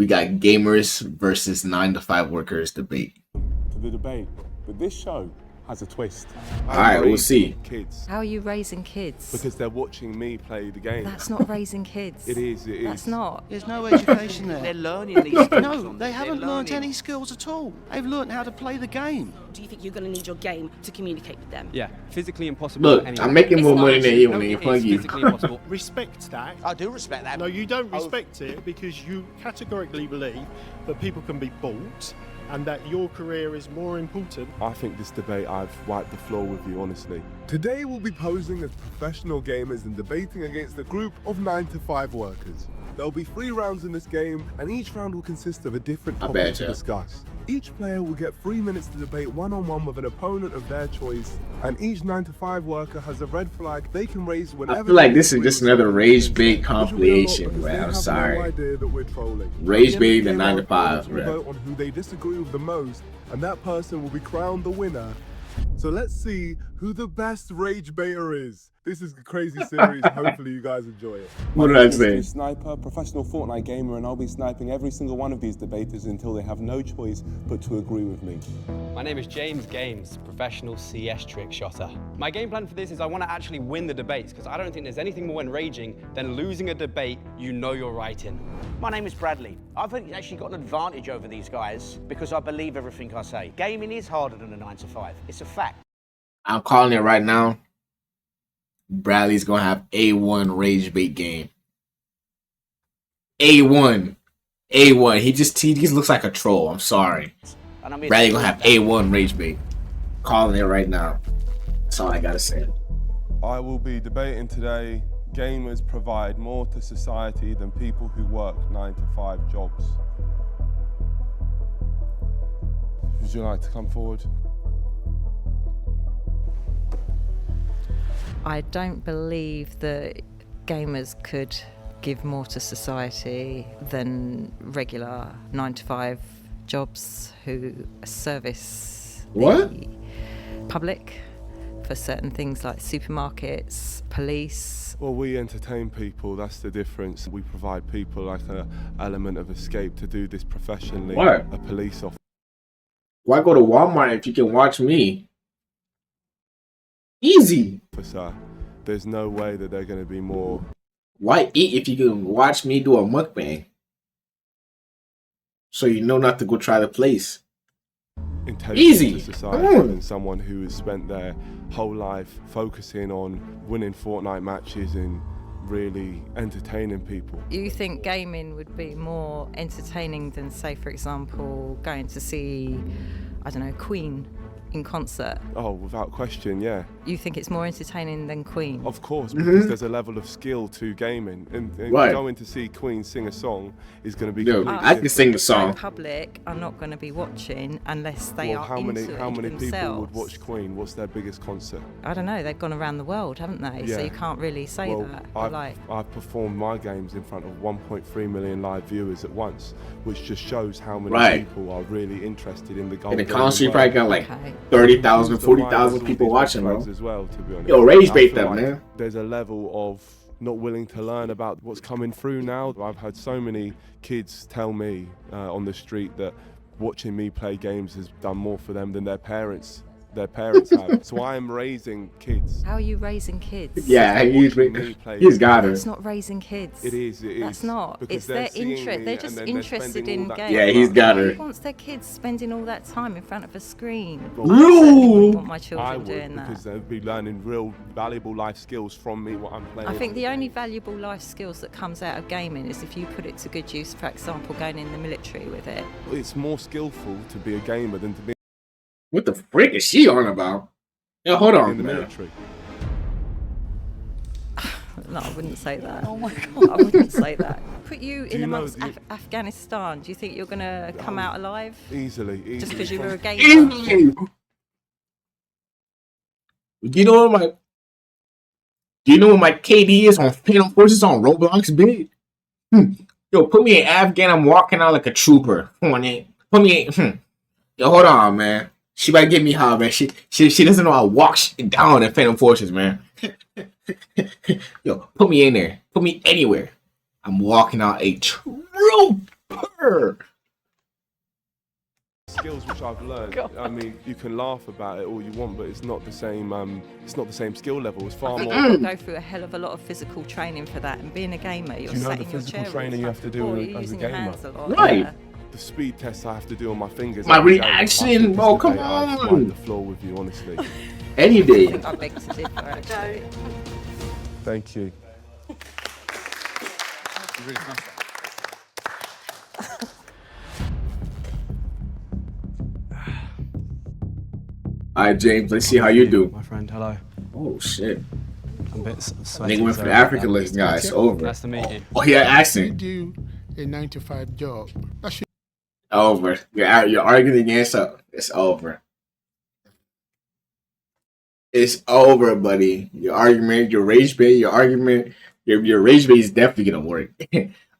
We got gamers versus 9 to 5 workers debate. To the debate, but this show has a twist. All right, we'll see. Kids. How are you raising kids? Because they're watching me play the game. That's not raising kids. It is. That's not. There's no education there. They're learning these skills. No, they haven't learnt any skills at all. They've learnt how to play the game. Do you think you're going to need your game to communicate with them? Yeah, physically impossible. Look, anyway. I'm making more money than you when No, they it plug is you. physically impossible. Respect that. I do respect that. No, you don't respect it because you categorically believe that people can be bought and that your career is more important. I think this debate, I've wiped the floor with you, honestly. Today we'll be posing as professional gamers and debating against a group of 9 to 5 workers. There'll be 3 rounds in this game, and each round will consist of a different topic to discuss. Each player will get 3 minutes to debate one-on-one with an opponent of their choice, and each 9 to 5 worker has a red flag they can raise whenever. I feel like this is just another rage bait compilation, bro. I'm sorry. Rage bait the 9 to 5, bro. Vote on who they disagree with the most, and that person will be crowned the winner. So let's see who the best rage baiter is. This is a crazy series. Hopefully you guys enjoy it. What did I say? Sniper, professional Fortnite gamer, and I'll be sniping every single one of these debaters until they have no choice but to agree with me. My name is James Games, professional CS trick shotter. My game plan for this is I want to actually win the debates because I don't think there's anything more enraging than losing a debate you know you're right in. My name is Bradley. I've actually got an advantage over these guys because I believe everything I say. Gaming is harder than a 9 to 5. It's a fact. I'm calling it right now. Bradley's gonna have A1 rage bait game. A1. He just looks like a troll. I'm sorry. And Bradley gonna have A1 rage bait. Calling it right now. That's all I gotta say. I will be debating today. Gamers provide more to society than people who work 9 to 5 jobs. Would you like to come forward? I don't believe that gamers could give more to society than regular 9 to 5 jobs who service the public for certain things like supermarkets, police. Well, we entertain people, that's the difference. We provide people like an element of escape to do this professionally. What? A police officer. Why go to Walmart if you can watch me? Easy. There's no way that they're going to be more. Why eat if you can watch me do a mukbang? So you know not to go try the place. Intelligent Easy. To society than someone who has spent their whole life focusing on winning Fortnite matches and really entertaining people. You think gaming would be more entertaining than, say, for example, going to see, I don't know, Queen in concert? Oh, without question, yeah. You think it's more entertaining than Queen? Of course, because there's a level of skill to gaming, and going to see Queen sing a song is going to be. No, I can sing the song. The public are not going to be watching unless they are how into many it people themselves. would watch Queen? What's their biggest concert? I don't know. They've gone around the world, haven't they? Yeah. So you can't really say that. But I've performed my games in front of 1.3 million live viewers at once, which just shows how many people are really interested in the goal. In the concert, you probably got like 30,000, 40,000 people watching, bro. As well, to be honest. Yo, rage bait them, man. There's a level of not willing to learn about what's coming through now. I've had so many kids tell me on the street that watching me play games has done more for them than their parents have. So I am raising kids. How are you raising kids? Yeah, he's got her. It's not raising kids. It is. That's not. It's their interest. They're just interested in games. Yeah, he's got her. Who wants their kids spending all that time in front of a screen? No. I wouldn't want my children doing that. Because they'll be learning real valuable life skills from me, what I'm playing. I think the only valuable life skills that comes out of gaming is if you put it to good use, for example, going in the military with it. It's more skillful to be a gamer than to be. What the frick is she on about? Yo, hold on, in the man. military. No, I wouldn't say that. Oh my God. I wouldn't say that. Put you in you amongst know Afghanistan. Do you think you're going to come out alive? Easily. Just because you were a gamer? Do you know what my KD is on Phantom Forces on Roblox, big? Yo, put me in Afghan. I'm walking out like a trooper. Come on, in. Put me in. Yo, hold on, man. She might get me high, man. She doesn't know how to walk down in Phantom Forces, man. Yo, put me in there. Put me anywhere. I'm walking out a trooper. Purr. skills which I've learned. I mean, you can laugh about it all you want, but it's not the same. It's not the same skill level. It's far more. You've got to go through a hell of a lot of physical training for that. And being a gamer, you're Do you know sat the in your physical chair training you have to do you're as a using your gamer? hands a lot. Right. Yeah. The speed tests I have to do on my fingers. My every day. reaction, I think bro, this come debate, I'd on. wipe the floor with you, honestly. Any day. I beg to differ, actually. Thank you. All right, James. Let's see how you do. My friend, hello. Oh shit. I'm a bit sweaty. Nigga went for so- the African list, guys. It's over. Nice to meet you. Oh, he had You accent. do a 9 to 5 job. That should Over. You're arguing against her. It's over. It's over, buddy. Your argument, your rage bait, your argument, your rage bait is definitely gonna work.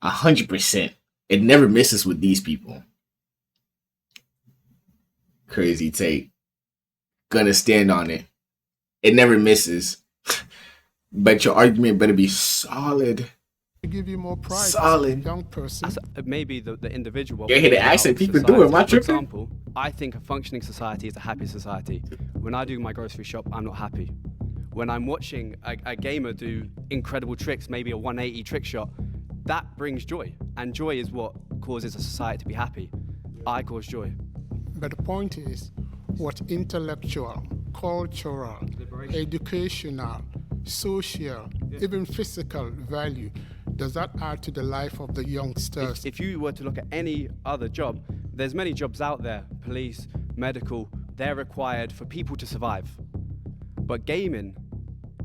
100%. It never misses with these people. Crazy take. Gonna stand on it. It never misses. But your argument better be solid. give you more pride as a Solid. young person. Maybe the individual. Yeah, hit the accent. People do it. Am I For tripping? example, I think a functioning society is a happy society. When I do my grocery shop, I'm not happy. When I'm watching a gamer do incredible tricks, maybe a 180 trick shot, that brings joy. And joy is what causes a society to be happy. I cause joy. But the point is, what intellectual, cultural, educational, social, even physical value does that add to the life of the youngsters? If you were to look at any other job, there's many jobs out there, police, medical, they're required for people to survive. But gaming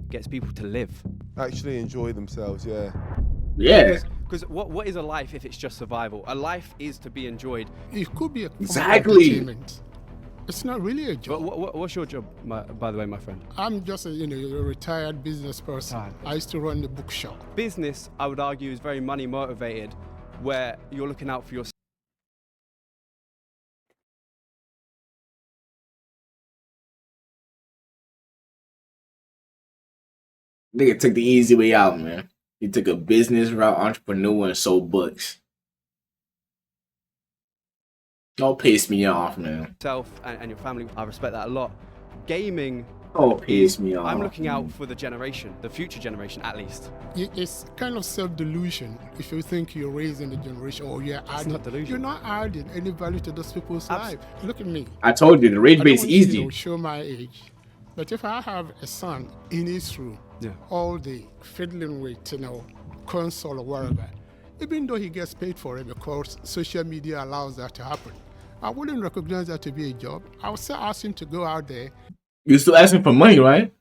gets people to live. Actually enjoy themselves, yeah. Yeah. Because what is a life if it's just survival? A life is to be enjoyed. It could be a form of Exactly. entertainment. It's not really a job. What's your job, by the way, my friend? I'm just a retired business person. Retired. I used to run the bookshop. Business, I would argue, is very money motivated, where you're looking out for your. Nigga took the easy way out, man. He took a business route, entrepreneur, and sold books. Don't piss me off, man. Self and your family. I respect that a lot. Gaming, Don't piss me off. I'm looking out for the generation, the future generation at least. It's kind of self-delusion if you think you're raising the generation or you're adding. not delusion. You're not adding any value to those people's life. Look at me. I told you, the rage I bait's don't want to, easy. show my age. But if I have a son in his room Yeah. all day fiddling with, console or whatever, even though he gets paid for it because social media allows that to happen, I wouldn't recognize that to be a job. I would still ask him to go out there, You still asking for money, right?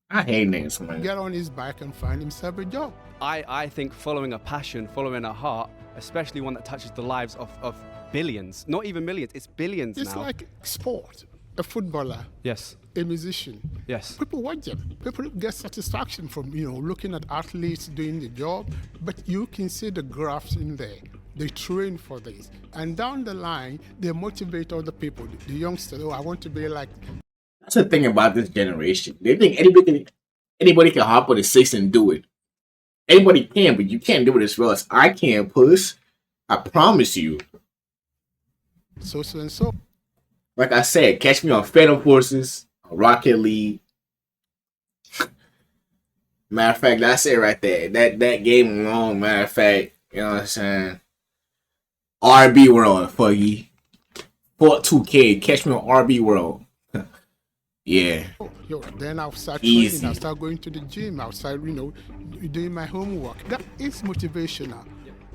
I hate niggas, man. get on his bike and find himself a job. I think following a passion, following a heart, especially one that touches the lives of billions, not even millions, it's billions It's now. like sport. A footballer, Yes, a musician. yes. People watch them. People get satisfaction from looking at athletes doing the job. But you can see the graphs in there. They train for this, and down the line, they motivate other people. The youngsters. Oh, I want to be like. That's the thing about this generation. They think anybody can hop on the six and do it. Anybody can, but you can't do it as well as I can, puss. I promise you. So and so. Like I said, catch me on Phantom Forces, Rocket League. Matter of fact, that's it right there. That game alone, matter of fact, you know what I'm saying? RB World, Fuggy. 2K, catch me on RB World. Yeah. Then I'll start Easy. training. I'll start going to the gym. I'll start, doing my homework. That is motivational.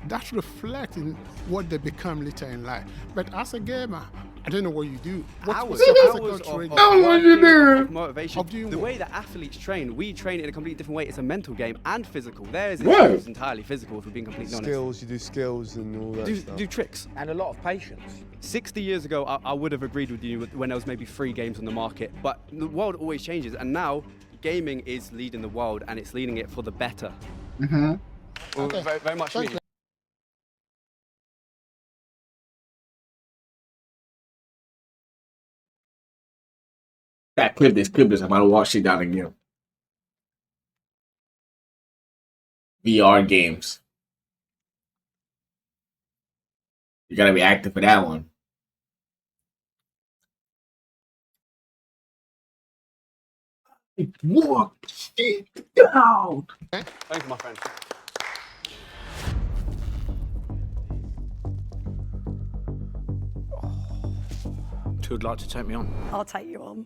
That reflects in what they become later in life. But as a gamer, I don't know what you do. Hours, What's your hours physical training? of motivation. Of doing The what? way that athletes train, we train in a completely different way. It's a mental game and physical. Theirs Right. is entirely physical, if we're being completely honest. Skills, you do skills and all that stuff. Do tricks. And a lot of patience. 60 years ago, I would have agreed with you when there was maybe 3 games on the market, but the world always changes, and now gaming is leading the world, and it's leading it for the better. Mm-hmm. Well, very, very much. Thank you. That clip this. I'm about to watch it down again. VR games. You gotta be active for that one. Walk it down. Thank you, my friend. Who'd like to take me on? I'll take you on.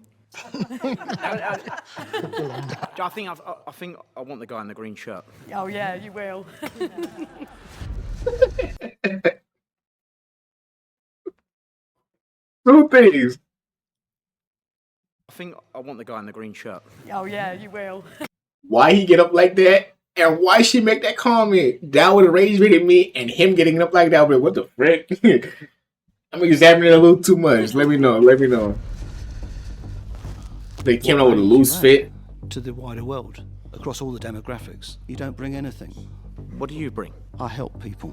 I think I want the guy in the green shirt. Oh yeah, you will. Two things. I think I want the guy in the green shirt. Oh yeah, you will. Why he get up like that, and why she make that comment? That would have rage rated me, and him getting up like that. But what the frick? I'm examining it a little too much. Let me know. Let me know. They came out with a loose fit. To the wider world, across all the demographics, you don't bring anything. What do you bring? I help people.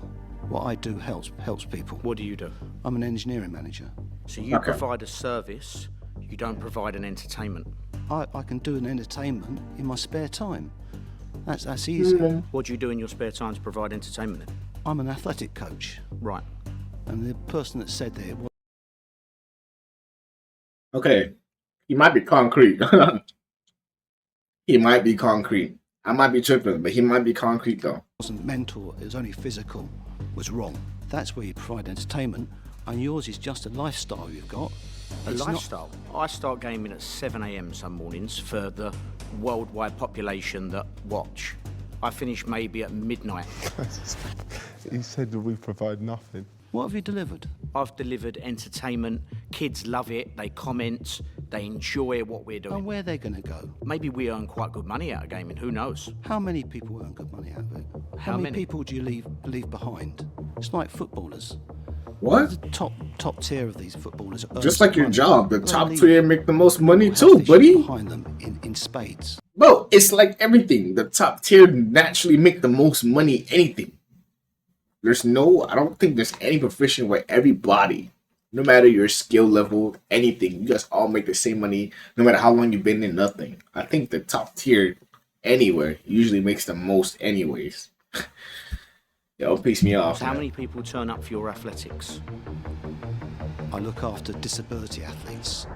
What I do helps people. What do you do? I'm an engineering manager. So you provide a service, you don't provide an entertainment. I can do an entertainment in my spare time. That's easy. What do you do in your spare time to provide entertainment then? I'm an athletic coach. Right. And the person that said that Okay. He might be concrete. He might be concrete. I might be tripping, but he might be concrete though. wasn't mental, it was only physical, was wrong. That's where you provide entertainment, and yours is just a lifestyle you've got. A It's lifestyle? I start gaming at 7 a.m. some mornings for the worldwide population that watch. I finish maybe at midnight. He said that we provide nothing. What have you delivered? I've delivered entertainment. Kids love it. They comment. They enjoy what we're doing. And where they're going to go? Maybe we earn quite good money out of gaming. Who knows? How many people earn good money out of it? How many people do you leave behind? It's like footballers. What? The top tier of these footballers. Just like your job, the They'll top leave tier make the most money too, healthy shit buddy. behind them in spades. Bro, it's like everything. The top tier naturally make the most money. Anything. I don't think there's any profession where everybody, no matter your skill level, anything, you guys all make the same money, no matter how long you've been in nothing. I think the top tier anywhere usually makes the most anyways. Yo, it pisses me off. How many people turn up for your athletics? I look after disability athletes.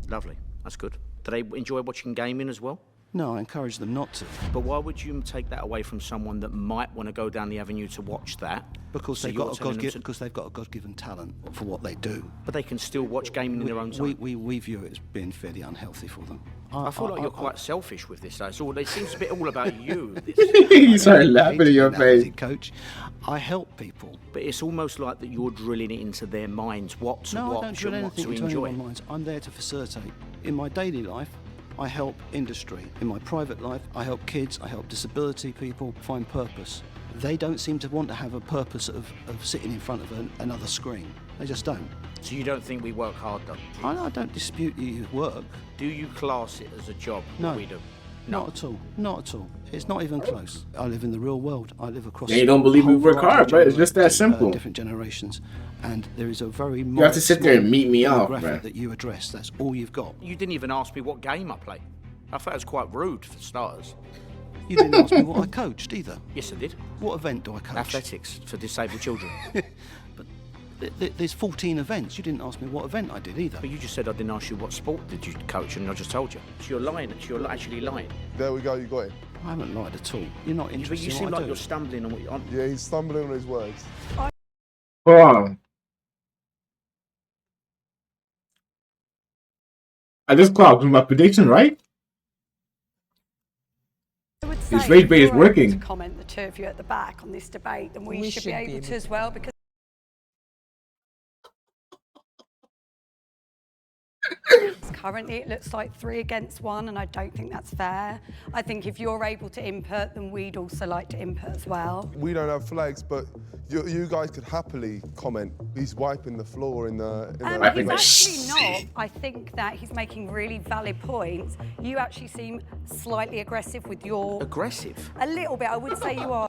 Lovely. That's good. Do they enjoy watching gaming as well? No, I encourage them not to. But why would you take that away from someone that might want to go down the avenue to watch that? Because So they've you're got telling them to- because they've got a God-given talent for what they do. But they can still watch gaming in their own time. We view it as being fairly unhealthy for them. I feel like you're quite selfish with this, though. It seems a bit all about you. He started laughing in your face. Coach, I help people. But it's almost like that you're drilling it into their minds what to No, I don't watch drill and what anything to into enjoy. anyone's minds. I'm there to facilitate. In my daily life, I help industry. In my private life, I help kids, I help disability people find purpose. They don't seem to want to have a purpose of sitting in front of another screen. They just don't. So you don't think we work hard, though? I don't dispute your work. Do you class it as a job, No. what we do? No. Not at all. Not at all. It's not even close. I live in the real world. I live across. They don't believe a we whole work variety hard, of bro. It's just that generations, simple. Different generations, and there is a very. You have to sit there and meet me off, demographic man. that you address. That's all you've got. You didn't even ask me what game I play. I thought it was quite rude for starters. You didn't ask me what I coached either. Yes, I did. What event do I coach? Athletics for disabled children. There's 14 events. You didn't ask me what event I did either. But you just said I didn't ask you what sport did you coach, and I just told you. So you're lying. You're actually lying. There we go, you got it. I haven't lied at all. You're not But interested you in seem what I like do. you're stumbling on what you're on. Yeah, he's stumbling on his words. Hold on. I just clocked with my prediction, right? I would This say rage if bait is you're able working. to comment, the two of you at the back, on this debate, then we should be able to as well, because currently it looks like 3 against 1, and I don't think that's fair. I think if you're able to input, then we'd also like to input as well. We don't have flags, but you guys could happily comment. He's wiping the floor in the. He's actually not. I think that he's making really valid points. You actually seem slightly aggressive with your... Aggressive? A little bit, I would say you are.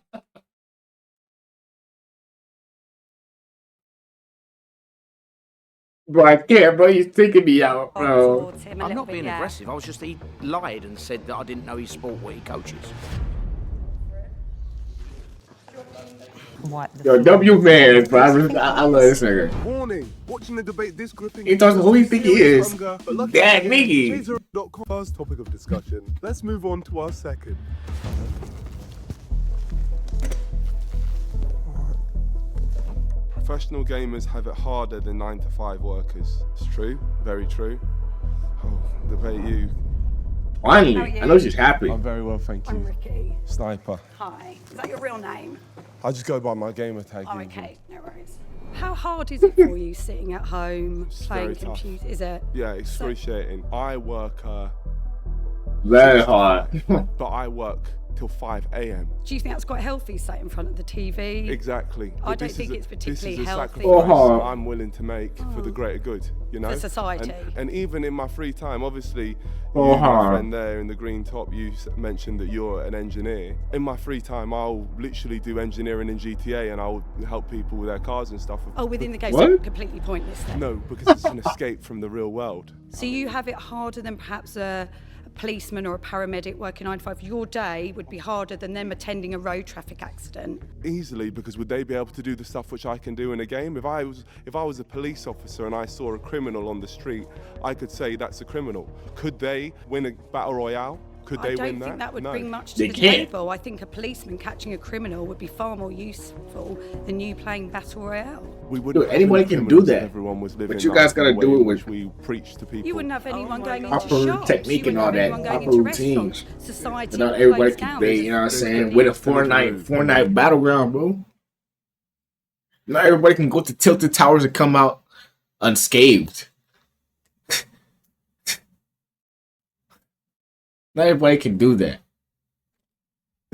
Bro, I can't, bro. You're taking me out, bro. Towards him a I'm little not bit, being yeah. aggressive. I was just, he lied and said that I didn't know his sport, what he coaches. wipe the Yo, floor. W man, bro. I love this nigga. Warning! Watching the debate this gripping. He talks who he think he is. Hunger, but lucky That for him, nigga. Chaser.com first topic of discussion. Let's move on to our second. Professional gamers have it harder than 9-to-5 workers. It's true, very true. Oh, debate you. Finally, How are you? I know she's happy. I'm very well, thank I'm you. Ricky. Sniper. Hi. Is that your real name? I just go by my gamer tag. Oh, usually. okay. No worries. How hard is it for you sitting at home It's playing very tough. computer? Is it? Yeah, excruciating. I work, Very hard. but I work till 5 a.m. Do you think that's quite healthy, sat in front of the TV? Exactly. I But don't this think is it's this particularly is a healthy. sacrifice Oh. I'm willing to make for the greater good, you know? For society. And even in my free time, obviously, Oh, you, my huh. friend there in the green top, you mentioned that you're an engineer. In my free time, I'll literally do engineering in GTA and I'll help people with their cars and stuff. Oh, within the game, What? so completely pointless then. No, because it's an escape from the real world. So you have it harder than perhaps a policeman or a paramedic working 9 to 5. Your day would be harder than them attending a road traffic accident. Easily, because would they be able to do the stuff which I can do in a game? If I was a police officer and I saw a criminal on the street, I could say that's a criminal. Could they win a battle royale? Could they I don't win think that would No. bring much to They the can't. table. I think a policeman catching a criminal would be far more useful than you playing battle royale. We wouldn't Dude, anybody have can criminals do if that. Everyone was living But you guys like gotta the do way it in with- which we preach to people. You wouldn't have anyone going into Proper shops. technique You and wouldn't all have that, anyone going proper into restaurants. routines. Society But not would everybody close can down. debate, you know what I'm There's saying? no- With a there's no- Fortnite battleground, bro. Not everybody can go to Tilted Towers and come out unscathed. Not everybody can do that.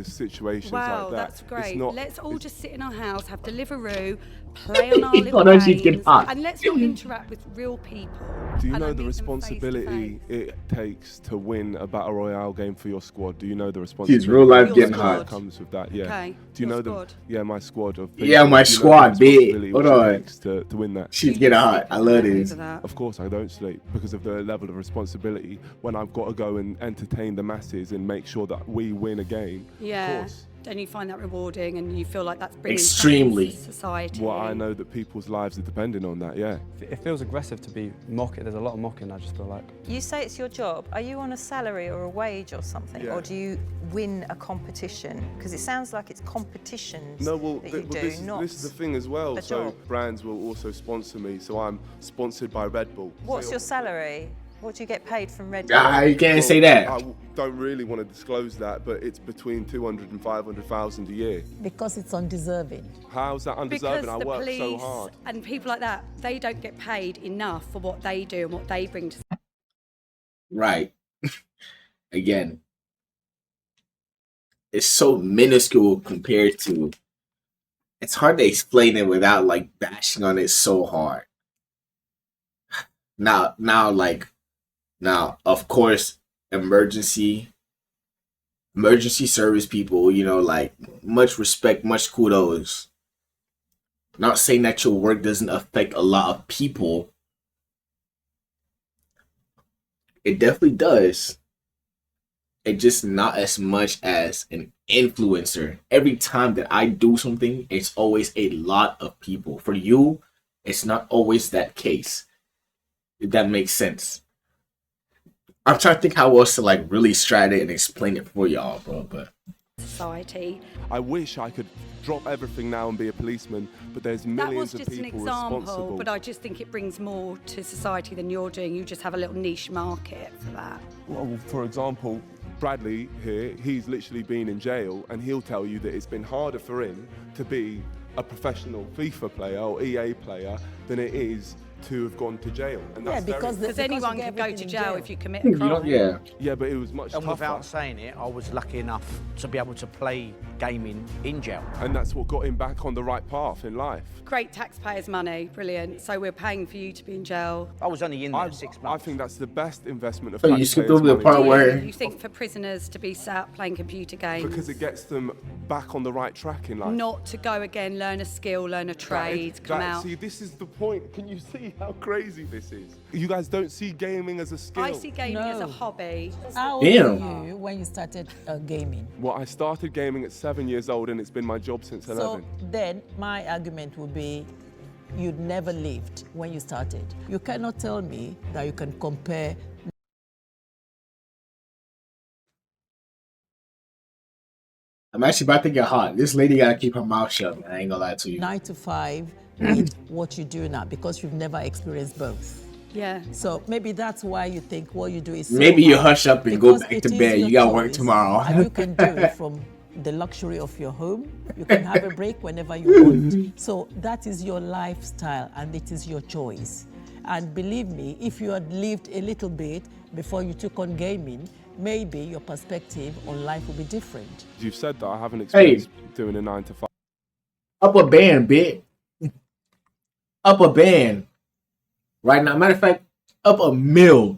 Situations Wow, like that. that's It's great. not- Let's all it's- just sit in our house, have Deliveroo, play on our little Oh, no, she's getting games, hot. and let's not interact with real people. Do you And I know the meet them face to responsibility face. it takes to win a battle royale game for your squad? Do you know the responsibility? real life Your getting squad. hot. Comes with that, yeah. Okay, Do you your know squad. the? Yeah, my squad of. Yeah, people. my Do you know the squad, big. responsibility Hold which it on. takes to win that. She's getting hot. I love this. Over that. Of course, I don't sleep because of the level of responsibility when I've got to go and entertain the masses and make sure that we win a game. Yeah. Of course. And you find that rewarding, and you feel like that's bringing Extremely. something to society. Well, I know that people's lives are depending on that. Yeah. It feels aggressive to be mocking. There's a lot of mocking, I just feel like. You say it's your job. Are you on a salary or a wage or something? Yeah. Or do you win a competition? Because it sounds like it's competitions No, well, that you do, not this is the thing as well. a So job. brands will also sponsor me. So I'm sponsored by Red Bull. What's your salary? What do you get paid from Red Bull? You can't Well, say that. I don't really want to disclose that, but it's between 200 and 500,000 a year. Because it's undeserving. How's that because undeserving? I the work police so hard. and people like that, they don't get paid enough for what they do and what they bring to Right. Again, it's so minuscule compared to. It's hard to explain it without like bashing on it so hard. Now, of course, emergency service people, you know, like much respect, much kudos. Not saying that your work doesn't affect a lot of people. It definitely does. It just not as much as an influencer. Every time that I do something, it's always a lot of people. For you, it's not always that case. If that makes sense. I'm trying to think how else to like really strat it and explain it for y'all, bro. But society. I wish I could drop everything now and be a policeman, but there's That millions was of just an people example, responsible. but I just think it brings more to society than you're doing. You just have a little niche market for that. Well, for example, Bradley here, he's literally been in jail, and he'll tell you that it's been harder for him to be a professional FIFA player or EA player than it is to have gone to jail. And that's because Because anyone you can get go to everything in jail jail. if you commit a crime. yeah. yeah, but it was much And tougher. without saying it, I was lucky enough to be able to play gaming in jail. And that's what got him back on the right path in life. Great taxpayers' money, brilliant. So we're paying for you to be in jail. I was only in there I 6 I months. think that's the best investment of So you skipped taxpayers' over the money. part where You think for prisoners to be sat playing computer games? Because it gets them back on the right track in life. Not to go again, learn a skill, learn a trade, come out. See, this is the point. Can you see how crazy this is? You guys don't see gaming as a skill. I see gaming as a No. hobby. How old Damn. were you when you started gaming? Well, I started gaming at 7 years old, and it's been my job since 11. So then my argument would be you'd never lived when you started. You cannot tell me that you can compare I'm actually about to get hot. This lady gotta keep her mouth shut, man. I ain't gonna lie to you. 9 to 5 with what you do now because you've never experienced both. Yeah. So maybe that's why you think what you do is so Maybe you hard, hush up and go because back it to is bed. your You got work choice, tomorrow. and you can do it from the luxury of your home. You can have a break whenever you want. So that is your lifestyle and it is your choice. And believe me, if you had lived a little bit before you took on gaming, maybe your perspective on life will be different. You've said that I haven't experienced doing a 9 to 5. Up a band, bitch. Up a band. Right now, matter of fact, up a mill.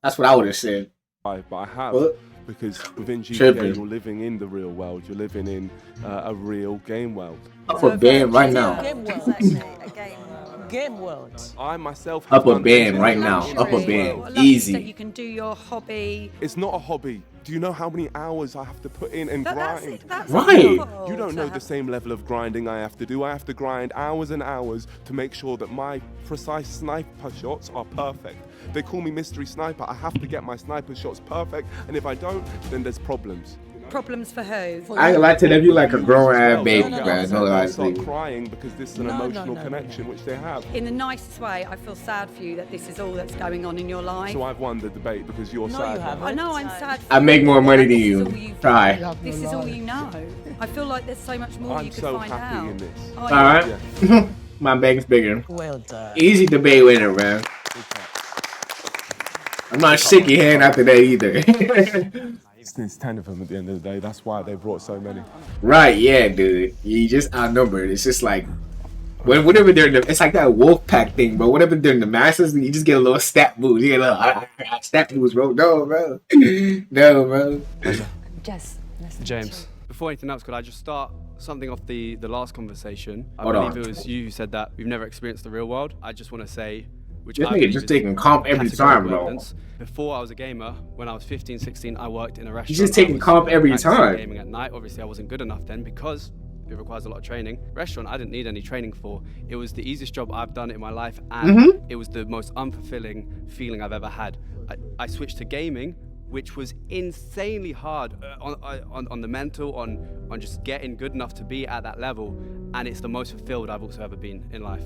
That's what I would have said. But I have, What? because within GTA Tripping. you're living in the real world. You're living in a real game world. Up a band right now. Game world. Exactly, a game. Game world. I myself Up have a done band things right in now. the Up a real band. world. Lucky Easy. that you can do your hobby. It's not a hobby. Do you know how many hours I have to put in and That's grind? it. That's Right. awful You don't to know the have- same level of grinding I have to do. I have to grind hours and hours to make sure that my precise sniper shots are perfect. They call me Mystery Sniper. I have to get my sniper shots perfect, and if I don't, then there's problems. Problems for who? I ain't gonna lie to them. You like a grown ass Well, baby, they'll get man. upset, No they'll lie start to you. crying because this is an No, no, emotional no, no, connection which they have. In the nicest way, I feel sad for you that this is all that's going on in your life. So I've won the debate because you're No, sad. you now. haven't. I know I'm sad for I make you, more money but than this is you. all you've- Try. This is all you know. I feel like there's so much more I'm you could so find happy out. in this. Oh, All yeah. right. My bank's bigger. Well done. Easy debate winner, man. I'm not shaking hand after that either. It's 10 of them at the end of the day. That's why they brought so many. Right, yeah, dude. You just outnumbered. It's just like whenever they're in the, it's like that wolf pack thing, bro. Whenever they're in the masses, you just get a little stat boost. You get a little stat boost, bro. No, bro. No, bro. Jess. nice to meet James, before anything else, could I just start something off the last conversation? I Hold believe on. it was you who said that we've never experienced the real world. I just want to say, which This I nigga believe just is taking comp every time, categorical bro. evidence. Before I was a gamer, when I was 15, 16, I worked in a restaurant. just taking I was comp every practicing time. Gaming at night. Obviously, I wasn't good enough then because it requires a lot of training. Restaurant, I didn't need any training for. It was the easiest job I've done in my life, and Mm-hmm. it was the most unfulfilling feeling I've ever had. I switched to gaming, which was insanely hard on the mental, on just getting good enough to be at that level, and it's the most fulfilled I've also ever been in life.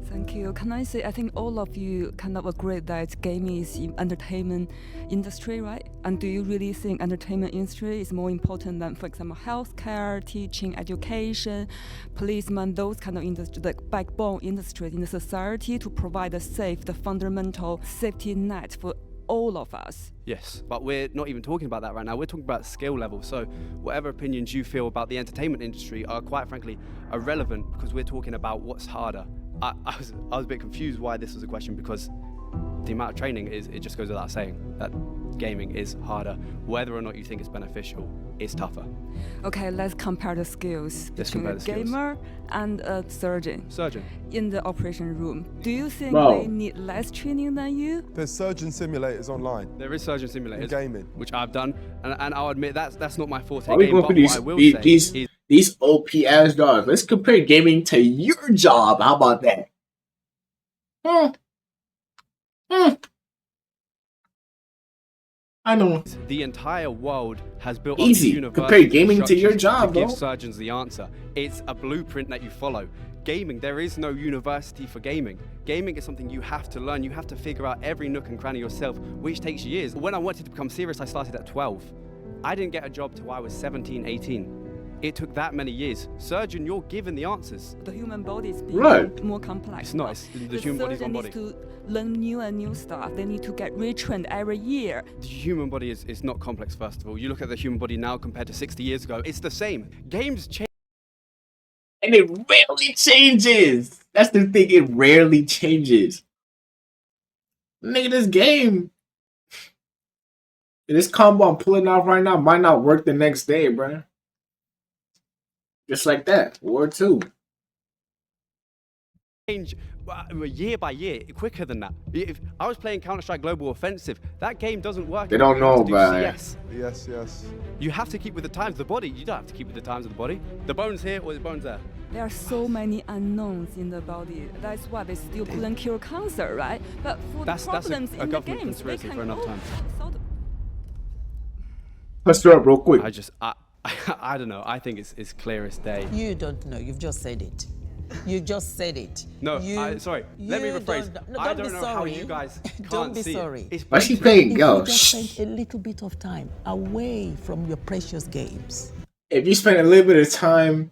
Thank you. Can I say, I think all of you kind of agree that gaming is in entertainment industry, right? And do you really think entertainment industry is more important than, for example, healthcare, teaching, education, policemen, those kind of industry, the backbone industries in the society to provide a safe, the fundamental safety net for all of us? Yes, but we're not even talking about that right now. We're talking about skill level. So whatever opinions you feel about the entertainment industry are quite frankly irrelevant because we're talking about what's harder. I was a bit confused why this was a question because the amount of training it just goes without saying that gaming is harder. Whether or not you think it's beneficial, it's tougher. Okay, let's compare the skills Let's between compare a the skills. gamer and a surgeon Surgeon. in the operation room. Do you think Bro. they need less training than you? There's surgeon simulators online. There is surgeon simulators, In gaming. which I've done, and I'll admit that's not my forte. Why are we game, going but for what these I will these say is these OP ass dogs? Let's compare gaming to your job. How about that? I know. the entire world has built Easy. up university Compare gaming to your structures job, to give bro. surgeons the answer. It's a blueprint that you follow. Gaming, there is no university for gaming. Gaming is something you have to learn. You have to figure out every nook and cranny yourself, which takes years. When I wanted to become serious, I started at 12. I didn't get a job till I was 17, 18. It took that many years. Surgeon, you're given the answers. The human body is being Right. more complex. It's not. It's the human body's surgeon one needs body. to learn new and new stuff. They need to get retrained every year. The human body is not complex, first of all. You look at the human body now compared to 60 years ago, it's the same. Games change. And it rarely changes. That's the thing. It rarely changes. Nigga, this game. This combo I'm pulling off right now might not work the next day, bruh. Just like that. War 2. Change year by year, quicker than that. If I was playing Counter-Strike Global Offensive, that game doesn't work. They don't know about it. CS. Yes. You have to keep with the times of the body. You don't have to keep with the times of the body. The bone's here or the bone's there. There are so many unknowns in the body. That's why they still couldn't cure cancer, right? But for the problems a in the government games, they conspiracy can for another go time. solve them. Let's throw up real quick. I don't know. I think it's clear as day. You don't know. You've just said it. You just said it. No, sorry. Let me rephrase. I don't know how you guys can't don't be see sorry. it. Why she playing If yo? you just spend a little bit of time away from your precious games, If you spend a little bit of time,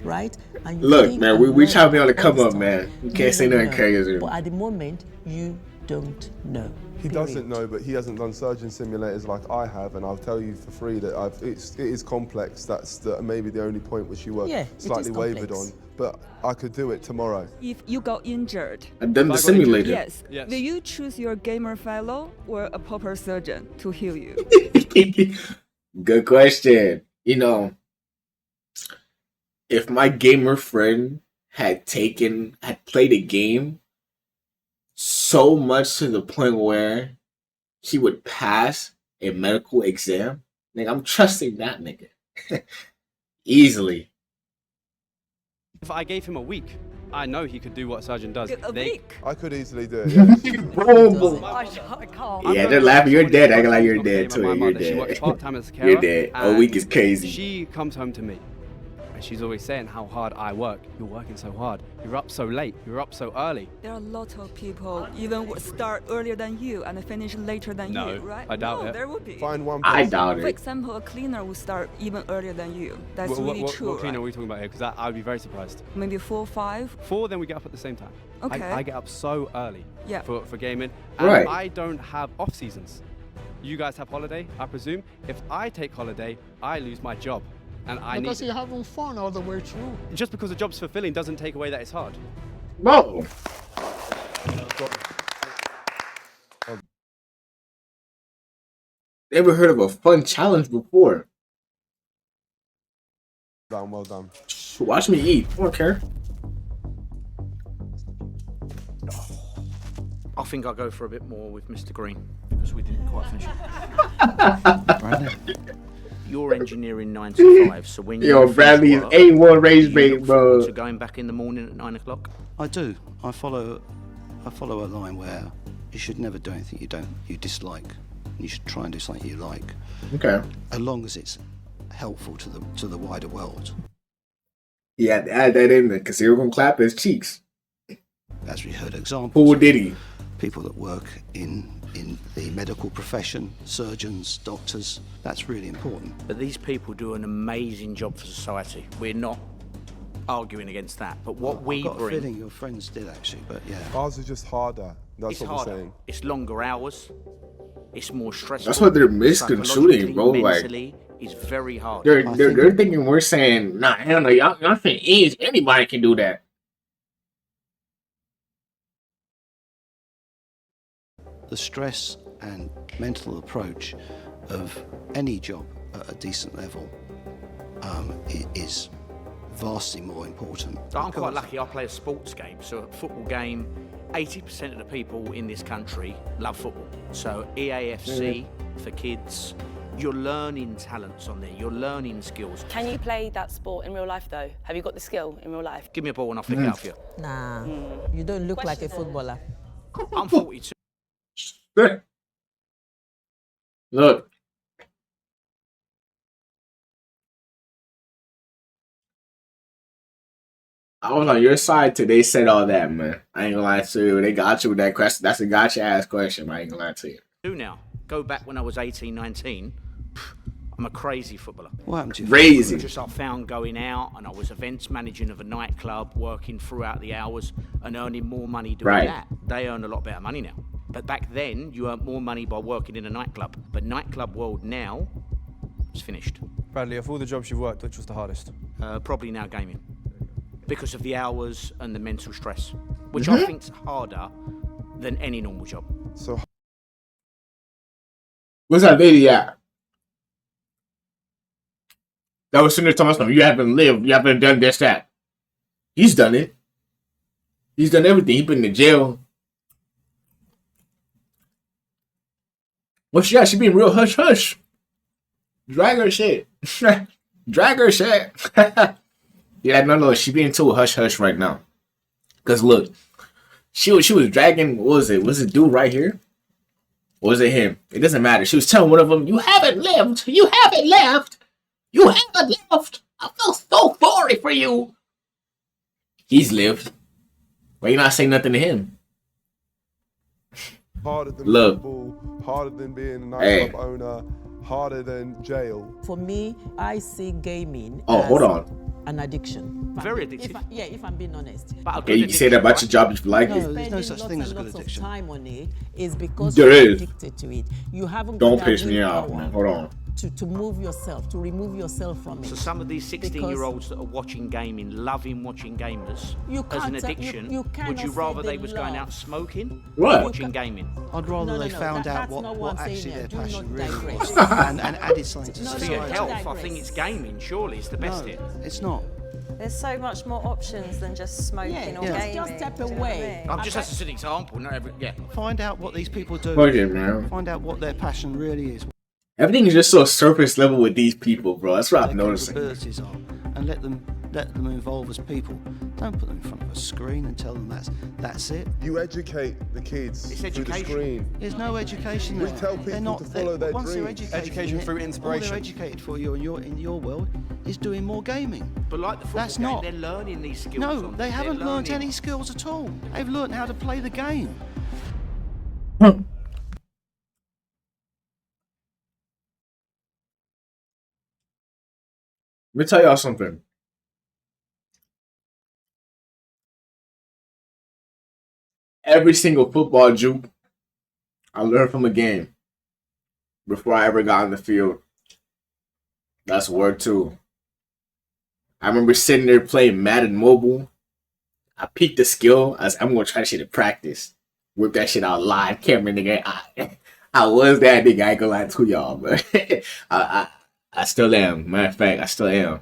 right? And you look, think man, and we learn try to be on the all come this up, stuff, man. You you can't say don't nothing know. crazy. But at the moment, you don't know. He doesn't know, but he hasn't done surgeon simulators like I have, and I'll tell you for free that it is complex. That's maybe the only point which you were slightly wavered on. But I could do it tomorrow. If you got injured, I've done the simulator. yes. Will you choose your gamer fellow or a proper surgeon to heal you? Good question. You know, if my gamer friend had played a game so much to the point where he would pass a medical exam, nigga, I'm trusting that nigga. Easily. If I gave him a week, I know he could do what a surgeon does. A week? I could easily do it. Yeah. Boom. I can't. Yeah, they're laughing. You're dead. Acting like you're dead My too. You're mother, she works dead. part-time as a carer. You're dead. A week is crazy. She comes home to me, and she's always saying how hard I work. You're working so hard. You're up so late. You're up so early. There are a lot of people even would start earlier than you and finish later than No, you, right? I doubt it. There would be. Find one I person. doubt For it. example, a cleaner will start even earlier than you. That's really true. What cleaner right? are we talking about here? Because I would be very surprised. Maybe 4 or 5. 4, then we get up at the same time. Okay. I get up so early Yeah. for gaming. And Right. I don't have off seasons. You guys have holiday, I presume. If I take holiday, I lose my job. And I Because need you're having fun all the way through. just because the job's fulfilling doesn't take away that it's hard. Whoa. Never heard of a fun challenge before. Well done. Watch me eat. I don't care. I think I'll go for a bit more with Mr. Green because we didn't quite finish it. You're engineering 9 to 5, so when Yo, you Bradley is A1 rage bait, bro. to going back in the morning at 9 o'clock. I do. I follow a line where you should never do anything you dislike. You should try and do something you like. Okay. As long as it's helpful to the wider world. He had to add that in there because he was gonna clap his cheeks. As we heard examples. Who did he? People that work in the medical profession, surgeons, doctors, that's really important. But these people do an amazing job for society. We're not arguing against that. But what we I've got a bring, feeling your friends did actually, but yeah. Ours is just harder. That's it's what harder. we're saying. It's longer hours. It's more stressful. That's what they're misconstruing, bro. Like, mentally, it's very hard. they're thinking we're saying, nah, hell no, y'all think easy. Anybody can do that. The stress and mental approach of any job at a decent level is vastly more important. I'm quite lucky. I play a sports game, so a football game, 80% of the people in this country love football. So EAFC for kids, you're learning talents on there, you're learning skills. Can you play that sport in real life though? Have you got the skill in real life? Give me a ball and I'll flick it out for you. Nah, you don't look like a footballer. I'm 42. Look. I was on your side till they said all that, man. I ain't gonna lie to you. They got you with that question. That's a gotcha ass question, man. I ain't gonna lie to you. Do now. Go back when I was 18, 19. I'm a crazy footballer. What happened to you? Crazy. Just I found going out and I was events managing of a nightclub, working throughout the hours and earning more money doing that. They earn a lot better money now. But back then, you earned more money by working in a nightclub. But nightclub world now is finished. Bradley, of all the jobs you've worked, which was the hardest? Probably now gaming. Because of the hours and the mental stress, which I think's harder than any normal job. So Where's that lady at? That was sitting there telling us, you haven't lived, you haven't done this, that. He's done it. He's done everything. He's been in jail. Well, she being real hush hush. Drag her shit. Drag her shit. Yeah, no, she being too hush hush right now. Cause look, she was dragging. What was it? Was it dude right here? Or was it him? It doesn't matter. She was telling one of them, "You haven't lived. You haven't left. You haven't left. I feel so sorry for you." He's lived. Why you not saying nothing to him? Harder than Look. football, harder than being a nightclub owner, harder than jail. For me, I see gaming Oh, as hold on. an addiction. Very addictive. If I'm being honest. But a Okay, you good can say that about your addiction, job if you like No, it. there's no Spending such lots thing as and a good lots of addiction. time on it is because There you're is. addicted to it. You haven't Don't got that piss me off, willpower man. Hold on. to move yourself, to remove yourself from it. So some of these 16-year-olds that are watching gaming, loving watching gamers You as an can't, you addiction, cannot would you say rather they they was going love. out smoking What? or watching gaming? I'd rather No, they no, found out that's what, not what what I'm saying actually here. their Do not passion really digress. was and added something to No, For no, your no, society. health, I digress. think it's gaming. Surely it's the best No, here. it's not. There's so much more options than just smoking Yeah, or yeah. gaming. Just step do you know what I away. mean? I'm just as an example. Not every, yeah. Find out what these people do. Fuck it, man. Find out what their passion really is. Everything is just so surface level with these people, bro. That's what What I'm their noticing. capabilities are, and let them evolve as people. Don't put them in front of a screen and tell them that's it. You educate the kids It's through the education. screen. There's no education We there. tell They're people not, to follow their once they're dreams. educated Education in it, through inspiration. All they're educated for you in your world is doing more gaming. But like the football That's game, not. they're learning these skills. No, on they there. haven't They're learnt learning. any skills at all. They've learnt how to play the game. Let me tell y'all something. Every single football juke I learned from a game before I ever got on the field. That's word two. I remember sitting there playing Madden Mobile. I peaked the skill. I'm gonna try that shit in practice. Whip that shit out live, camera nigga. I was that nigga. I ain't gonna lie to y'all, but I still am. Matter of fact, I still am.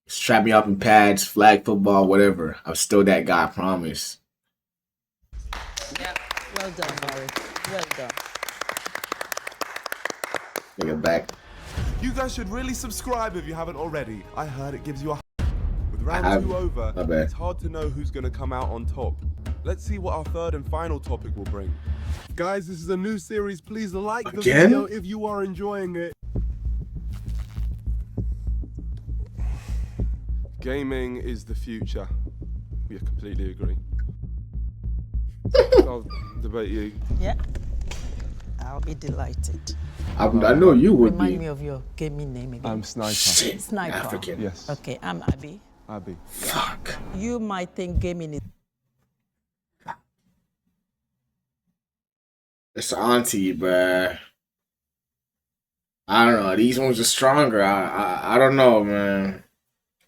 Strap me up in pads, flag football, whatever. I'm still that guy, I promise. Well done, Barry. Well done. Nigga back. You guys should really subscribe if you haven't already. I heard it gives you a. With round have. 2 over, My bad. it's hard to know who's going to come out on top. Let's see what our third and final topic will bring. Guys, this is a new series. Please like the Again? video if you are enjoying it. Gaming is the future. We completely agree. I'll debate you. Yeah. I'll be delighted. I know you would Remind me be. of your gaming name again. I'm Sniper. Shit, Sniper. African. Yes. Okay, I'm Abby. Abby. Fuck. You might think gaming is It's auntie, but I don't know. These ones are stronger. I don't know, man.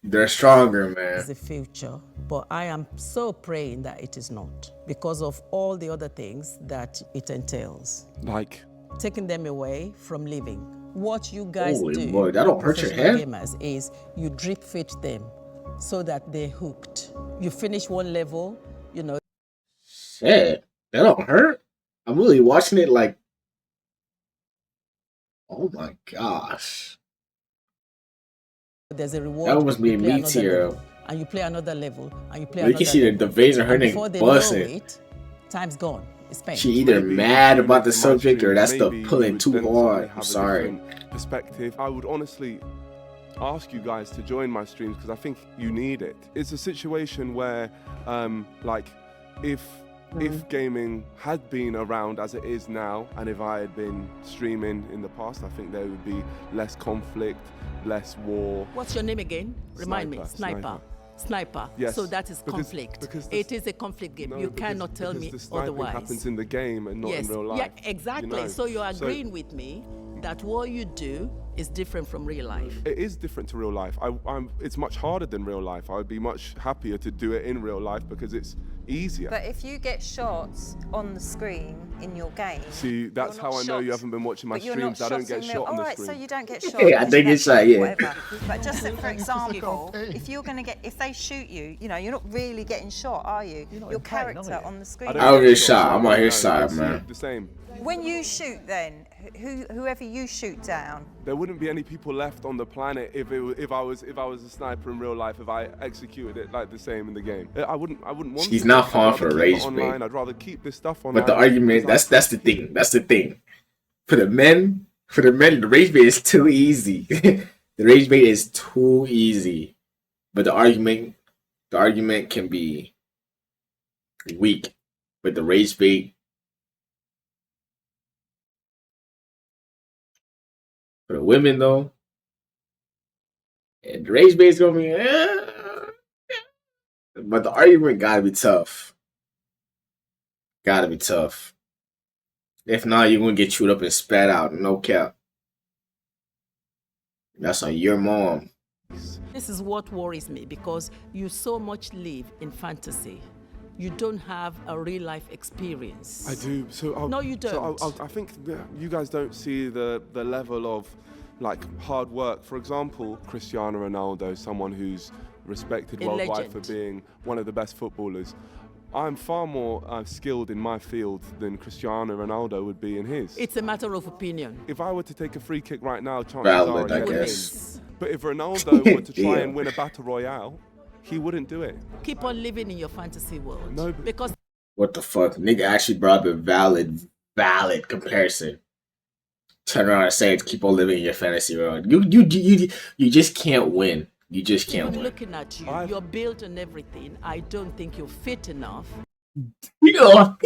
They're stronger, man. the future, but I am so praying that it is not because of all the other things that it entails. Like, Taking them away from living. What you guys Holy do, boy, that'll hurt your professional head. gamers, is you drip feed them so that they're hooked. You finish one level, you know, Shit, that don't hurt. I'm really watching it like, oh my gosh. there's a reward. That must be you a play meat another tier. level, and you play another level, and you play You another can see the level. veins of her And nigga before they know busting. it, time's gone. It's spent. She either maybe mad about the in my subject or streams, that's the maybe you pulling would too then hard. have I'm a sorry. different perspective. I would honestly ask you guys to join my streams because I think you need it. It's a situation where, like, if gaming had been around as it is now, and if I had been streaming in the past, I think there would be less conflict, less war. What's your name again? Remind me. Sniper, Sniper. Sniper. Yes, So that is because- conflict. because It is a conflict game. No, you because- cannot tell because me the sniping otherwise. happens in the game and not yes. in real life. Yeah, exactly. you know? So you're agreeing with me that what you do is different from real life. It is different to real life. It's much harder than real life. I would be much happier to do it in real life because it's easier. But if you get shots on the screen in your game, See, that's you're how not I know you shot. haven't been watching my But you're not streams. I don't shot get in shot on the Alright, so screen. you don't get shot. Yeah, I because think you it's get yeah. whatever. But just for example, if you're going to get, if they shoot you, you know, you're not really getting shot, are you? Your character on the screen. I don't get shot, shot. so I'm on I his know, side, it's man. The same. When you shoot, then whoever you shoot down, There wouldn't be any people left on the planet if I was a sniper in real life, if I executed it like the same in the game. I wouldn't want She's to. not falling I'd for rather the keep it rage bait. online. I'd rather keep this stuff online. But the argument, because that's the thing. That's the thing. For the men, the rage bait is too easy. The rage bait is too easy. But the argument can be weak. But the rage bait, for the women though, and the rage bait is gonna be. But the argument gotta be tough. Gotta be tough. If not, you're gonna get chewed up and spat out. No cap. That's on your mom. This is what worries me because you so much live in fantasy. You don't have a real life experience. I do. So No, you don't. So I think you guys don't see the level of like hard work. For example, Cristiano Ronaldo, someone who's respected A worldwide legend. for being one of the best footballers. I'm far more skilled in my field than Cristiano Ronaldo would be in his. It's a matter of opinion. If I were to take a free kick right now, chances Valid, are I he would guess. win. But if Ronaldo were to try Yeah. and win a battle royale, he wouldn't do it. Keep on living in your fantasy world. No, but- Because What the fuck? Nigga actually brought up a valid comparison. Turn around and say, keep on living in your fantasy world. You just can't win. You just can't even win. looking at you, you're built and everything. I don't think you're fit enough. You know,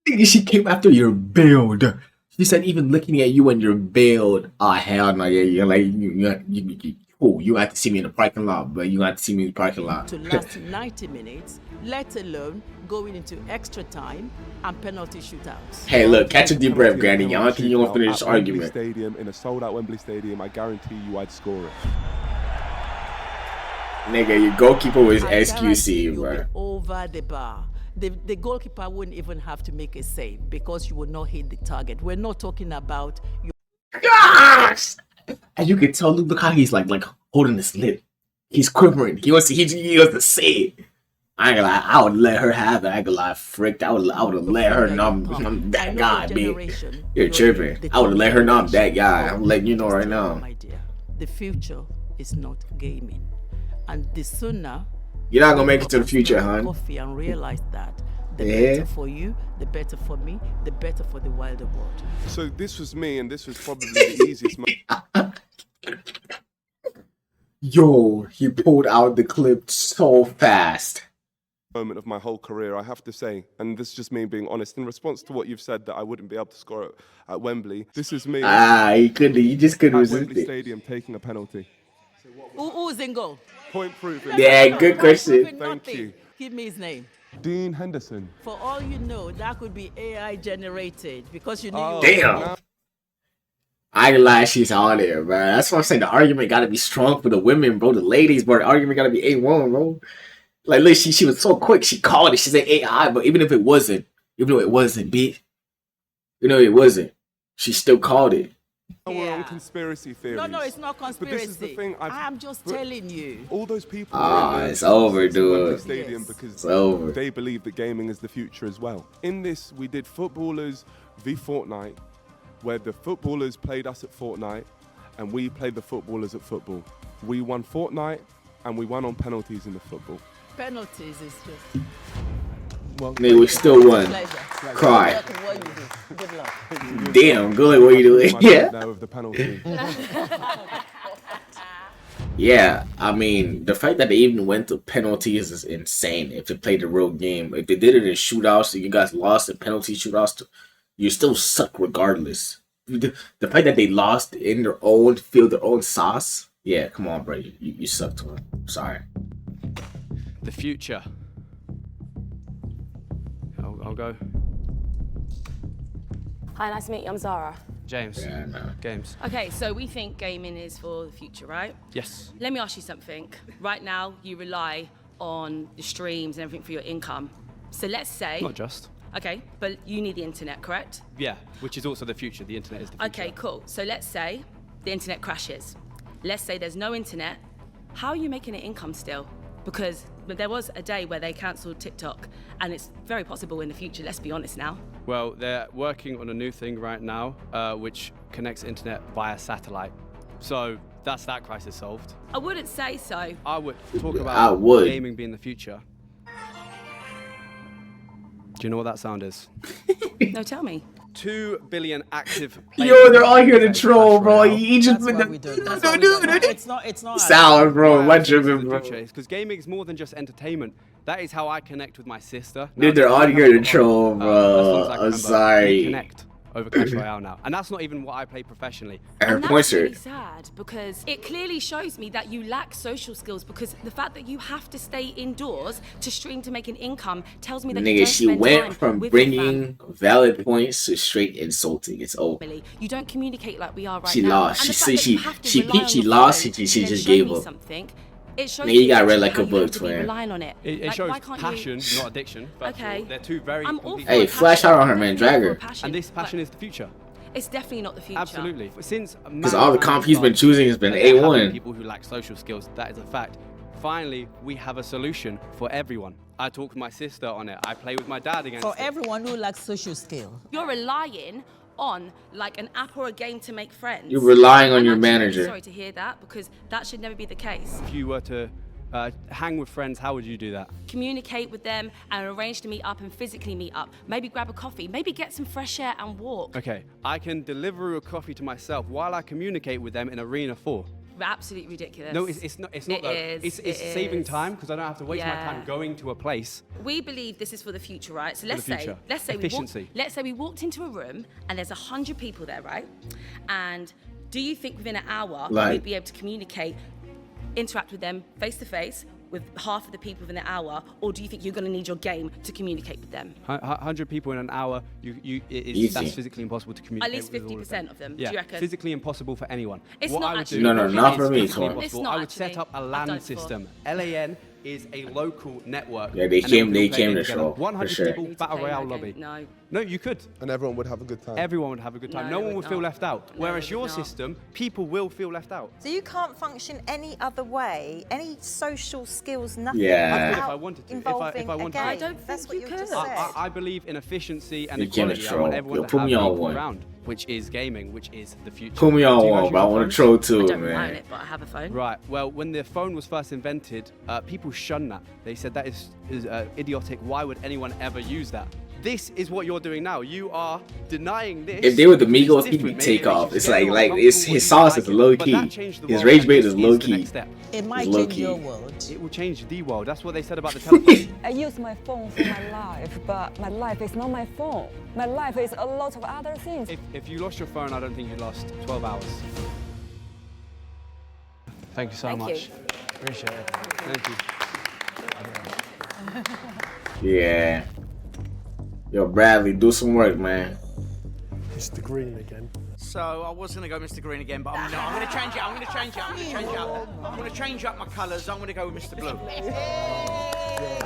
nigga, she came after your build. She said, even looking at you and your build. Oh hell no, yeah, you're like you have to see me in the parking lot, but you have to see me in the parking lot. To last 90 minutes, let alone going into extra time and penalty shootouts. Hey, look, catch a deep breath, Granny. Y'all think you won't finish this At Wembley argument? Stadium, in a sold-out Wembley Stadium, I guarantee you I'd score it. Nigga, your goalkeeper was I guarantee SQC, you'll bro. be over the bar. The goalkeeper wouldn't even have to make a save because you will not hit the target. We're not talking about you. Gosh! And you can tell, look how he's like holding his lip. He's quivering. He wants to say it. I ain't gonna lie, I would let her have it. I ain't gonna lie, fricked. I would have let her know I'm that guy, bitch. You're tripping. I would have let her know I'm that guy. I'm letting you know right now. My dear, the future is not gaming. And the sooner You're not gonna make it to the future, hon. coffee and realize that, the Yeah. better for you, the better for me, the better for the wider world. So this was me, and this was probably the easiest Yo, he pulled out the clip so fast. moment of my whole career, I have to say, and this is just me being honest, in response to what you've said that I wouldn't be able to score at Wembley, this is me He just couldn't at resist Wembley it. Stadium taking a penalty. Who's in goal? Point proven. Yeah, good question. Proving Thank nothing. you. Give me his name. Dean Henderson. For all you know, that could be AI generated because you knew. Oh, Damn. I ain't gonna lie, she's on there, bro. That's what I'm saying. The argument gotta be strong for the women, bro. The ladies, bro. The argument gotta be A1, bro. Like, look, she was so quick. She called it. She said AI, but even though it wasn't, bitch. She still called it. We're on conspiracy theories. No, it's not But conspiracy. this is the thing. I'm just telling you. All those people. Ah, were in it's the over, Wembley dude. Stadium Yes. because It's over. they believe that gaming is the future as well. In this, we did footballers v Fortnite, where the footballers played us at Fortnite, and we played the footballers at football. We won Fortnite, and we won on penalties in the football. Penalties is just. Well, Nigga, we still won. Pleasure. Cry. Good luck in what you do. Good luck. Damn, good. What you doing? Yeah. Now with the penalty. Yeah, I mean, the fact that they even went to penalties is insane. If they played the real game, if they did it in shootouts, and you guys lost in penalty shootouts, you still suck regardless. The fact that they lost in their own field, their own sauce, yeah, come on, bro, you suck to them. Sorry. The future. I'll go. Hi, nice to meet you. I'm Zara. James. Yeah, no. Games. Okay, so we think gaming is for the future, right? Yes. Let me ask you something. Right now, you rely on the streams and everything for your income. So let's say... Not just. Okay, but you need the internet, correct? Yeah, which is also the future. The internet is the future. Okay, cool. So let's say the internet crashes. Let's say there's no internet. How are you making an income still? Because there was a day where they cancelled TikTok, and it's very possible in the future, let's be honest now. Well, they're working on a new thing right now, which connects internet via satellite. So that's that crisis solved. I wouldn't say so. I would talk about gaming being the future. Do you know what that sound is? No, tell me. 2 billion active. Yo, they're all here to troll, bro. You just been It's not. Sour, bro. What driven, bro? Because gaming is more than just entertainment. That is how I connect with my sister. Dude, they're all here to troll, bro. I'm sorry. Connect over Clash Royale now, and that's not even what I play professionally. And that's really sad because it clearly shows me that you lack social skills, because the fact that you have to stay indoors to stream to make an income tells me that you don't She spend went time from with bringing valid points to straight insulting. It's over. You don't communicate like we are right She now. lost. And the She fact that said you have to she rely peaked. on She your lost. phone She to then just show gave me up. something. It shows Nigga, you me got read actually like how a you book, have to be twin. relying on it. It Like, shows why can't passion, not addiction. Okay. They're two very. I'm all for Hey, flash out on her, man. Drag her. And this passion is the future. It's definitely not the future. Absolutely. Since Because all the comp he's been choosing has been having A1. people who lack social skills, that is a fact. Finally, we have a solution for everyone. I talk with my sister on it. I play with my dad against For it. everyone who lacks social skill. You're relying on like an app or a game to make friends. You're relying on I'm your actually really manager. sorry to hear that, because that should never be the case. If you were to hang with friends, how would you do that? Communicate with them and arrange to meet up and physically meet up. Maybe grab a coffee. Maybe get some fresh air and walk. Okay, I can deliver a coffee to myself while I communicate with them in Arena 4. Absolutely ridiculous. No, it's not. It's not. It's saving time because I don't have to waste my time going to a place. We believe this is for the future, right? So let's For the future. say Efficiency. let's say we walked into a room and there's 100 people there, right? And do you think within an hour we'd be able to communicate, interact with them face to face with half of the people within an hour, or do you think you're going to need your game to communicate with them? 100 people in an hour. That's physically impossible to communicate. At least 50% of them. Yeah, do you reckon? physically impossible for anyone. It's what not I would actually. do No, not for me, is physically Tom. impossible. It's not I would set actually. up a I've LAN done it before. system. LAN is a local network. Yeah, they and came people play to together. show, for 100 sure. people, battle royale lobby. No, you could. And everyone would have a good time. Everyone would have a good time. No, No they one would would feel not. left out. No, Whereas they your would not. system, people will feel left out. So you can't function any other way, any social skills, nothing. Yeah. I could if without I wanted to. Involving If I wanted a to. game. I don't think That's what you you could. just said. I believe in efficiency and You can't equality. I troll. want everyone Yo, to put have me on equal one. ground, which is gaming, which is the future. Put me on Do you one, guys but I use want phones? to troll I too, don't own man. it, but I have a phone. Right. Well, when the phone was first invented, people shunned that. They said that is idiotic. Why would anyone ever use that? This is what you're doing now. You are denying this. If they were the It's Migos, different. he'd Maybe take they off. should It's get like uncomfortable it's with his you sauce like is it. low But key. that changed the His world, rage and bait this is the low next key. step. It might low change key. your world. It will change the world. That's what they said about the telephone. I use my phone for my life, but my life is not my phone. My life is a lot of other things. If you lost your phone, I don't think you lost 12 hours. Thank you so Thank much. you. Appreciate it. Thank you. Yeah. Yo, Bradley, do some work, man. Mr. Green again. So I was going to go Mr. Green again, but I'm not. I'm going to change it. I'm going to change it. I'm going to change it up. I'm going to change up my colours. I'm going to go with Mr. Blue.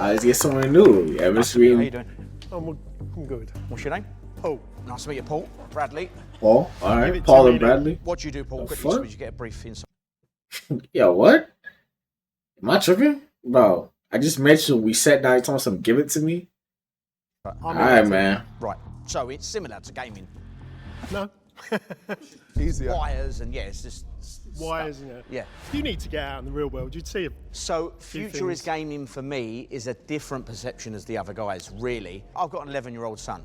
Let's get somewhere new. Yeah, Mr. How you Green. doing? I'm good. What's your name? Paul. Nice to meet you, Paul. Bradley. Paul? Give Alright. it Paul to and me, Bradley. What do you do, Paul? The Quickly, fuck? so we just get a brief insight. Yo, what? Am I tripping? Bro, I just mentioned we sat down and told some give it to me. Alright, man. Right. So it's similar to gaming. No. Easier. Wires and yeah, it's just Wires, stuff. you know. Yeah. You need to get out in the real world. You'd see a So few future is things. gaming for me is a different perception as the other guys, really. I've got an 11-year-old son.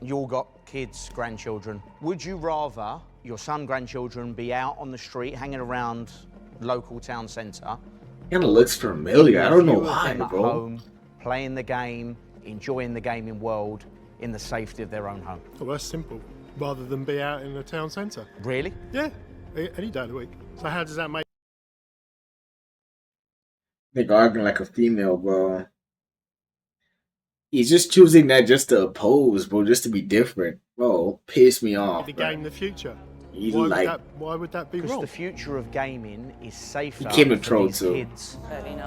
You all got kids, grandchildren. Would you rather your son, grandchildren be out on the street hanging around local town centre? Kind of looks familiar. I don't know Few of why, them at bro. home, playing the game, enjoying the gaming world in the safety of their own home. Well, that's simple. Rather than be out in a town centre. Really? Yeah. Any day of the week. So how does that make? They're arguing like a female, bro. He's just choosing that just to oppose, bro, just to be different. Bro, piss me off. The bro. game, the future. Why would that be Because wrong? the future of gaming is safer You came to for troll these too. kids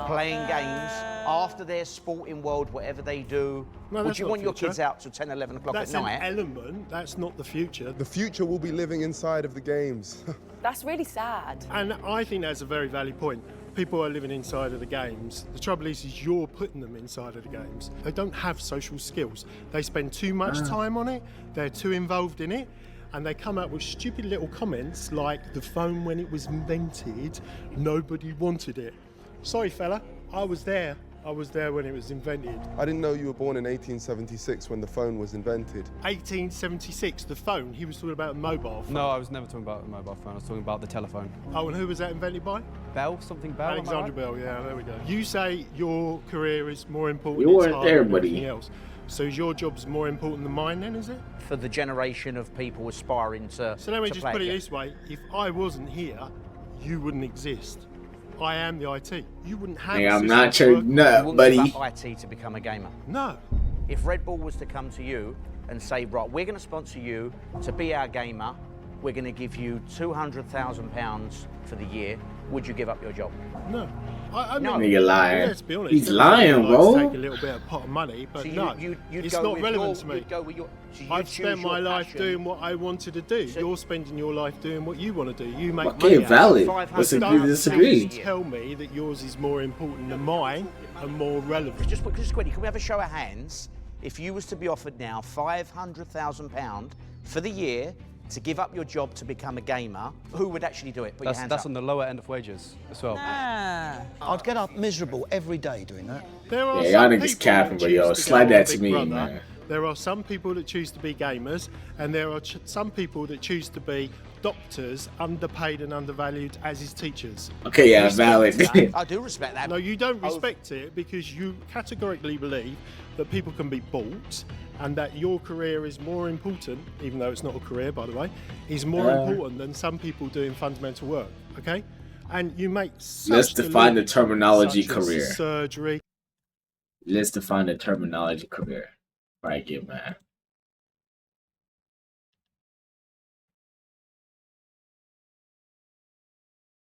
playing games after their sporting world, whatever they do. No, Would that's you not want your future. kids out till 10, 11 o'clock That's at an night? element. That's not the future. The future will be living inside of the games. That's really sad. And I think that's a very valid point. People are living inside of the games. The trouble is you're putting them inside of the games. They don't have social skills. They spend too much time on it. They're too involved in it. And they come up with stupid little comments like the phone when it was invented, nobody wanted it. Sorry, fella, I was there. I was there when it was invented. I didn't know you were born in 1876 when the phone was invented. 1876, the phone. He was talking about a mobile phone. No, I was never talking about a mobile phone. I was talking about the telephone. Oh, and who was that invented by? Bell? Something Bell? am I Alexander right? Bell, yeah, there we go. You say your career is more important You it's weren't harder there, than buddy. everything else. So is your job's more important than mine then, is it? For the generation of people aspiring to So let me to just play put it game. this way. If I wasn't here, you wouldn't exist. I am the IT. You wouldn't have Hey, a I'm system not to your work- nut, You wouldn't buddy. give up IT to become a gamer. No. If Red Bull was to come to you and say, right, we're going to sponsor you to be our gamer, we're going to give you £200,000 for the year, would you give up your job? No. I No. mean, Nigga lying. let's be honest. He's everybody lying, likes bro. to take a little bit of pot of money, but So no, you'd it's go not with relevant your, to me. you'd go with your, so you'd I've choose spent my your life passion. doing what I wanted to do. So- You're spending your life doing what you want to do. You make Okay, money. valid. $500,000 Let's agree to Don't disagree. tell me that yours is more important than mine and more relevant. Just quickly, can we have a show of hands? If you was to be offered now £500,000 for the year to give up your job to become a gamer, who would actually do it? Put your hands That's up. on the lower end of wages as well. I'd get up miserable every day doing that. There are Yeah, y'all some niggas people capping, that but yo, choose to slide go that on to Big me, Brother. man. There are some people that choose to be gamers, and there are some people that choose to be doctors, underpaid and undervalued, as is teachers. Okay, yeah, Respect valid. that. I do respect that. No, you don't respect it because you categorically believe that people can be bought and that your career is more important, even though it's not a career, by the way, is more important than some people doing fundamental work, okay? And you make such Let's define the deliveries terminology such as career. surgery. Let's define the terminology career. Right, yeah, man.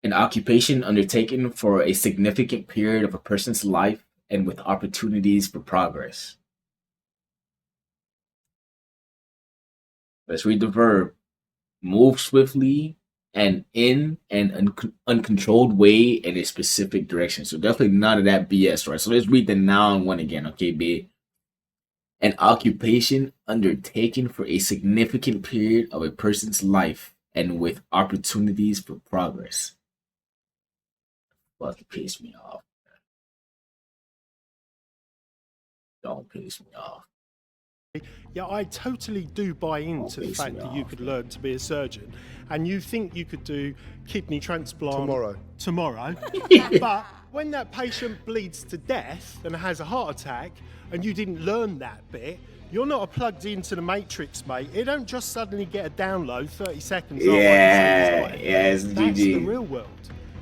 An occupation undertaken for a significant period of a person's life and with opportunities for progress. Let's read the verb. Move swiftly and in an uncontrolled way in a specific direction. So definitely none of that BS, right? So let's read the noun one again, okay, B. An occupation undertaken for a significant period of a person's life and with opportunities for progress. Fucking piss me off. Don't piss me off. Yeah, I totally do buy into the fact that you could learn to be a surgeon, and you think you could do kidney transplant tomorrow. But when that patient bleeds to death and has a heart attack, and you didn't learn that bit, you're not plugged into the matrix, mate. It don't just suddenly get a download 30 seconds. Yeah, it's That's GG. the real world.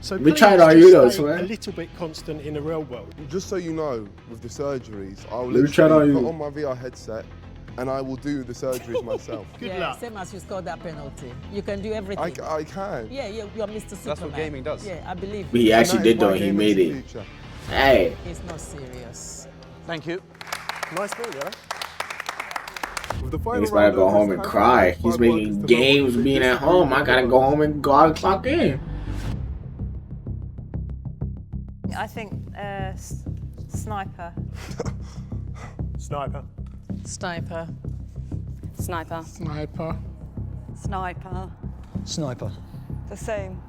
So We please tried all just you though, stay swear. a little bit constant in the real world. Just so you know, with the surgeries, I'll We tried all literally you. put on my VR headset and I will do the surgeries myself. Same as you scored that penalty. You can do everything. I can. Yeah, you're Mr. Superman. That's what gaming does. Yeah, I believe. He you. actually did though. He made it. Hey. It's not serious. Thank you. Nice ball, yeah? With the He's about to go home and cry. He's making games being at home. I gotta go home and go out and clock in. I think sniper. Sniper. Sniper. Sniper. Sniper. Sniper. Sniper. The same.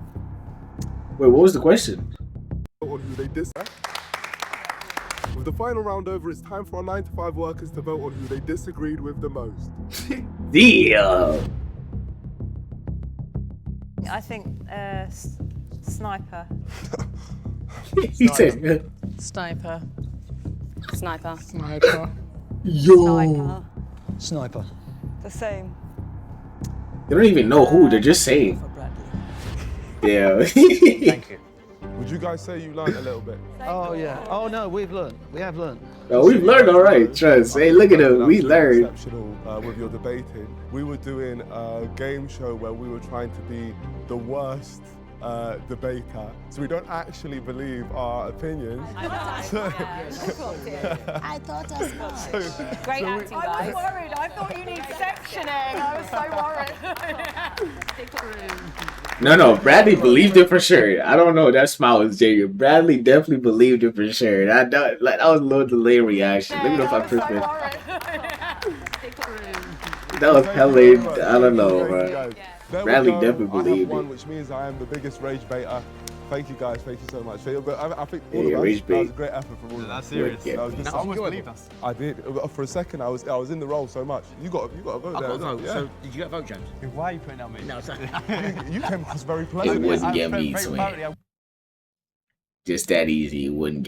Wait, what was the question? On who they dis- With the final round over, it's time for our 9 to 5 workers to vote on who they disagreed with the most. Damn. I think sniper. He said, Sniper. Sniper. Sniper. yo. Sniper. The same. They don't even know who. They're just saying. Yeah. Thank you. Would you guys say you learned a little bit? Oh yeah. Oh no, we have learned. No, we've learned all right. Trust. Hey, look at him. We learned. Exceptional with your debating. We were doing a game show where we were trying to be the worst debater, so we don't actually believe our opinions. I thought as much. Great acting, guys. I was worried. I thought you need sectioning. I was so worried. No, Bradley believed it for sure. I don't know. That smile was genuine. Bradley definitely believed it for sure. That was a little delayed reaction. Let me know if I'm tripping. That was hella. I don't know, bro. Bradley definitely believed one, it. which means I am the biggest rage baiter. Thank you guys, thank you so much. But I think all Yeah, of us, rage that was bait. a great effort from all of us. That's serious. Yeah. That was good stuff. believed us. I did. For a second, I was in the role so much. You got a vote I there. got a vote. Yeah. So did you get a vote, James? Why are you putting on me? No, sorry. You came across very It pleasant. wasn't getting me, Swing. Just that easy. It wouldn't